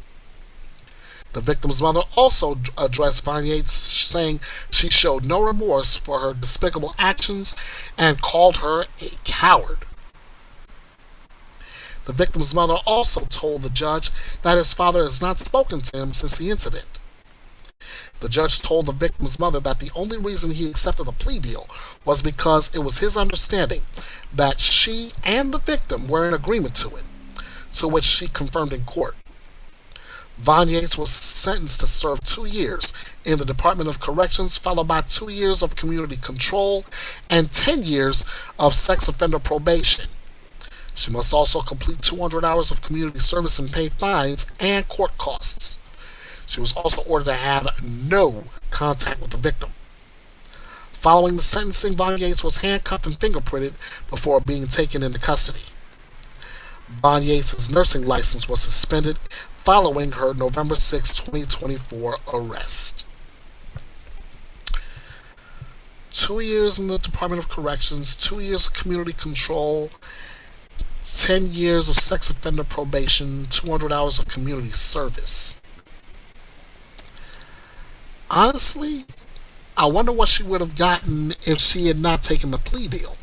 The victim's mother also addressed Von Yates, saying she showed no remorse for her despicable actions and called her a coward. The victim's mother also told the judge that his father has not spoken to him since the incident. The judge told the victim's mother that the only reason he accepted the plea deal was because it was his understanding that she and the victim were in agreement to it, to which she confirmed in court. Von Yates was sentenced to serve 2 years in the Department of Corrections, followed by 2 years of community control and 10 years of sex offender probation. She must also complete 200 hours of community service and pay fines and court costs. She was also ordered to have no contact with the victim. Following the sentencing, Von Yates was handcuffed and fingerprinted before being taken into custody. Von Yates' nursing license was suspended following her November 6, 2024 arrest. 2 years in the Department of Corrections, 2 years of community control, 10 years of sex offender probation, 200 hours of community service. Honestly, I wonder what she would have gotten if she had not taken the plea deal.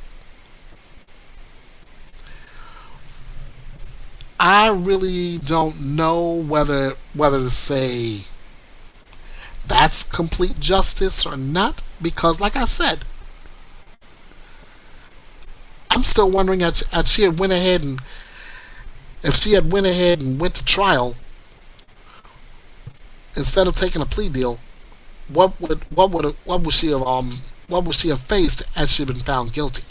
I really don't know whether to say that's complete justice or not, because like I said, I'm still wondering if she had went ahead and went to trial instead of taking a plea deal. What would she have faced had she been found guilty?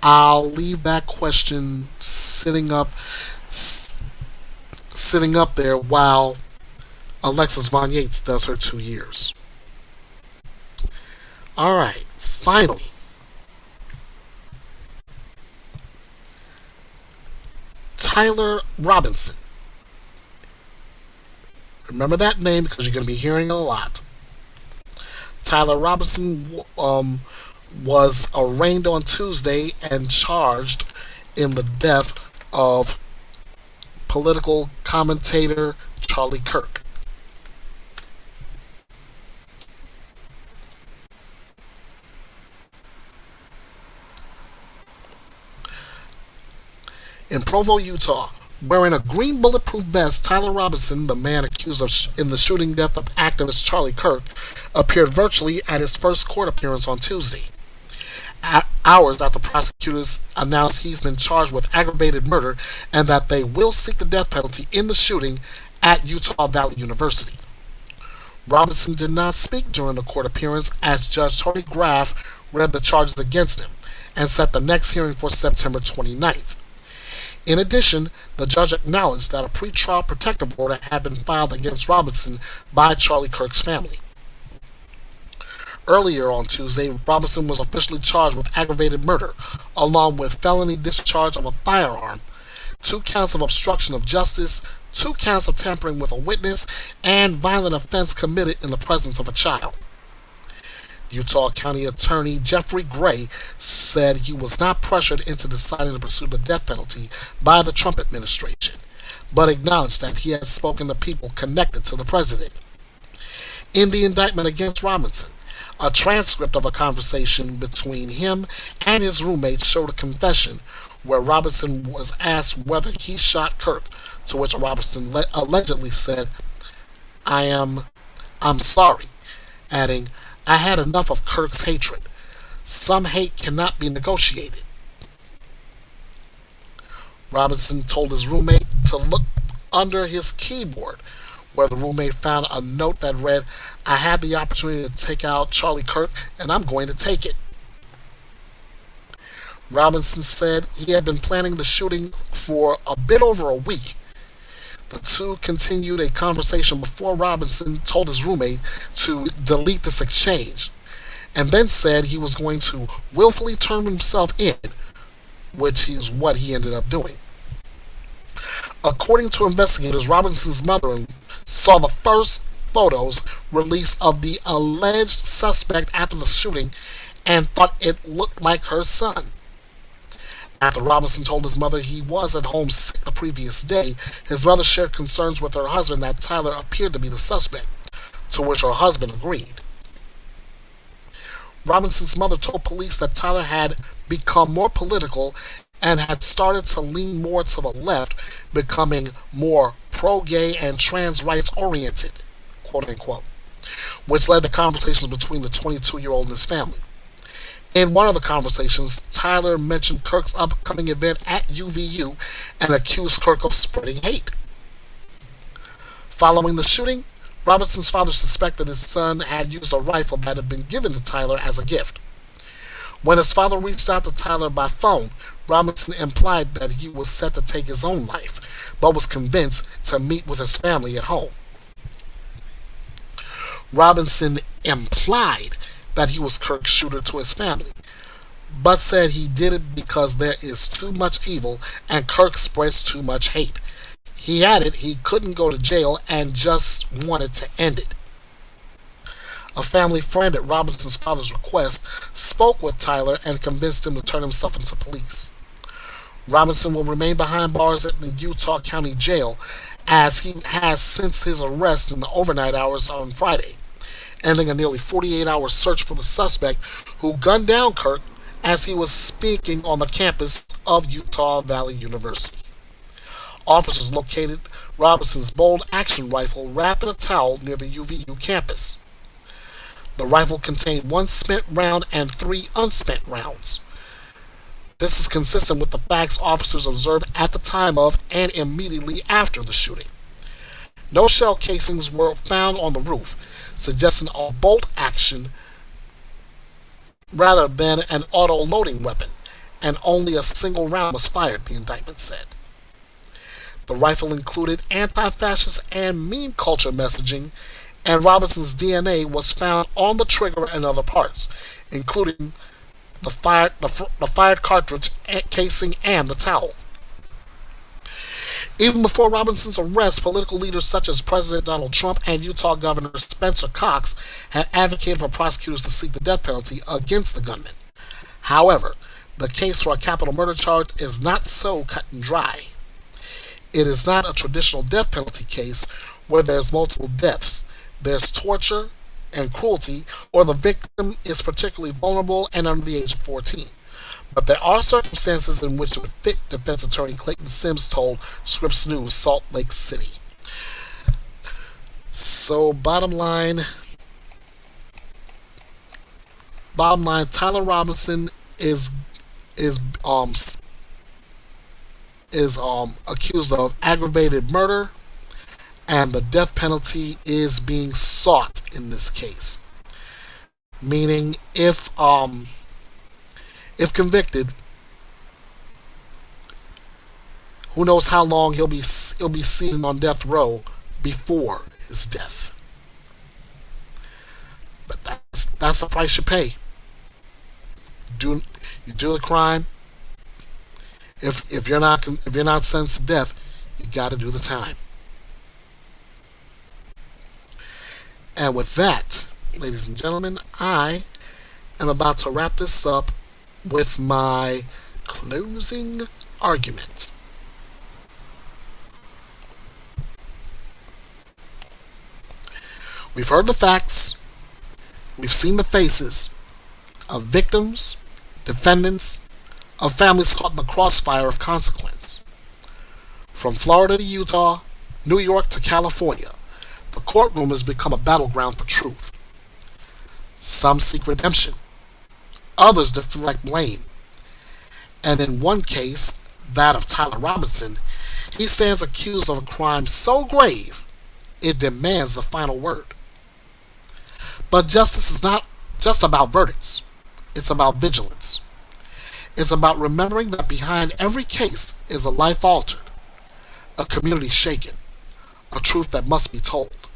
I'll leave that question sitting up there while Alexis Von Yates does her 2 years. All right, finally, Tyler Robinson. Remember that name because you're going to be hearing it a lot. Tyler Robinson was arraigned on Tuesday and charged in the death of political commentator Charlie Kirk. In Provo, Utah, wearing a green bulletproof vest, Tyler Robinson, the man accused in the shooting death of activist Charlie Kirk, appeared virtually at his first court appearance on Tuesday, hours after prosecutors announced he's been charged with aggravated murder and that they will seek the death penalty in the shooting at Utah Valley University. Robinson did not speak during the court appearance as Judge Tony Graff read the charges against him and set the next hearing for September 29th. In addition, the judge acknowledged that a pretrial protective order had been filed against Robinson by Charlie Kirk's family. Earlier on Tuesday, Robinson was officially charged with aggravated murder, along with felony discharge of a firearm, 2 counts of obstruction of justice, 2 counts of tampering with a witness, and violent offense committed in the presence of a child. Utah County Attorney Jeffrey Gray said he was not pressured into deciding to pursue the death penalty by the Trump administration, but acknowledged that he had spoken to people connected to the president. In the indictment against Robinson, a transcript of a conversation between him and his roommate showed a confession where Robinson was asked whether he shot Kirk, to which Robinson allegedly said, I'm sorry," adding, "I had enough of Kirk's hatred. Some hate cannot be negotiated." Robinson told his roommate to look under his keyboard, where the roommate found a note that read, "I had the opportunity to take out Charlie Kirk, and I'm going to take it." Robinson said he had been planning the shooting for a bit over a week. The two continued a conversation before Robinson told his roommate to delete this exchange, and then said he was going to willfully turn himself in, which is what he ended up doing. According to investigators, Robinson's mother saw the first photos released of the alleged suspect after the shooting and thought it looked like her son. After Robinson told his mother he was at home sick the previous day, his mother shared concerns with her husband that Tyler appeared to be the suspect, to which her husband agreed. Robinson's mother told police that Tyler had become more political and had started to lean more to the left, becoming more pro-gay and trans rights oriented, quote unquote, which led to conversations between the 22-year-old and his family. In one of the conversations, Tyler mentioned Kirk's upcoming event at UVU and accused Kirk of spreading hate. Following the shooting, Robinson's father suspected his son had used a rifle that had been given to Tyler as a gift. When his father reached out to Tyler by phone, Robinson implied that he was set to take his own life, but was convinced to meet with his family at home. Robinson implied that he was Kirk's shooter to his family, but said he did it because there is too much evil and Kirk spreads too much hate. He added he couldn't go to jail and just wanted to end it. A family friend at Robinson's father's request spoke with Tyler and convinced him to turn himself into police. Robinson will remain behind bars at the Utah County Jail, as he has since his arrest in the overnight hours on Friday, ending a nearly 48-hour search for the suspect who gunned down Kirk as he was speaking on the campus of Utah Valley University. Officers located Robinson's bolt action rifle wrapped in a towel near the UVU campus. The rifle contained one spent round and 3 unspent rounds. This is consistent with the facts officers observed at the time of and immediately after the shooting. No shell casings were found on the roof, suggesting a bolt action rather than an auto-loading weapon, and only a single round was fired, the indictment said. The rifle included anti-fascist and meme culture messaging, and Robinson's DNA was found on the trigger and other parts, including the fired cartridge, casing, and the towel. Even before Robinson's arrest, political leaders such as President Donald Trump and Utah Governor Spencer Cox had advocated for prosecutors to seek the death penalty against the gunman. However, the case for a capital murder charge is not so cut and dry. It is not a traditional death penalty case where there's multiple deaths. There's torture and cruelty, or the victim is particularly vulnerable and under the age of 14. But there are circumstances in which it would fit, defense attorney Clayton Sims told Scripps News, Salt Lake City. So, bottom line, Tyler Robinson is accused of aggravated murder, and the death penalty is being sought in this case. Meaning, if convicted, who knows how long he'll be seen on death row before his death. But that's the price you pay. You do the crime. If you're not sentenced to death, you got to do the time. And with that, ladies and gentlemen, I am about to wrap this up with my closing argument. We've heard the facts. We've seen the faces of victims, defendants, of families caught in the crossfire of consequence. From Florida to Utah, New York to California, the courtroom has become a battleground for truth. Some seek redemption. Others deflect blame. And in one case, that of Tyler Robinson, he stands accused of a crime so grave, it demands the final word. But justice is not just about verdicts. It's about vigilance. is about remembering that behind every case is a life altered, a community shaken, a truth that must be told.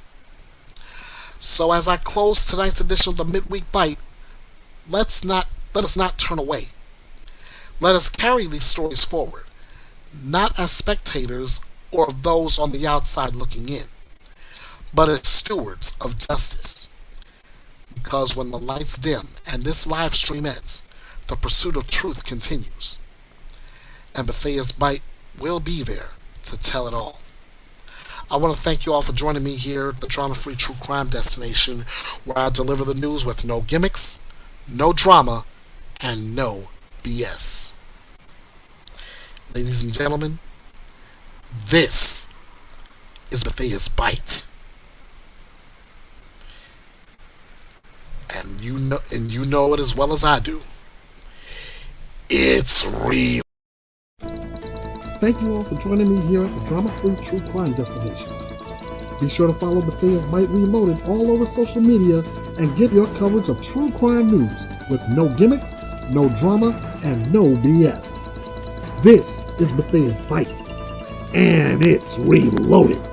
So as I close tonight's edition of the Midweek Bite, let us not turn away. Let us carry these stories forward, not as spectators or those on the outside looking in, but as stewards of justice. Because when the lights dim and this live stream ends, the pursuit of truth continues. And Bethea'S Byte will be there to tell it all. I want to thank you all for joining me here at the drama-free true crime destination, where I deliver the news with no gimmicks, no drama, and no BS. Ladies and gentlemen, this is Bethea'S Byte. And you know it as well as I do. It's real. Thank you all for joining me here at the drama-free true crime destination. Be sure to follow Bethea'S Byte Reloaded all over social media and get your coverage of true crime news with no gimmicks, no drama, and no BS. This is Bethea'S Byte, and it's reloaded.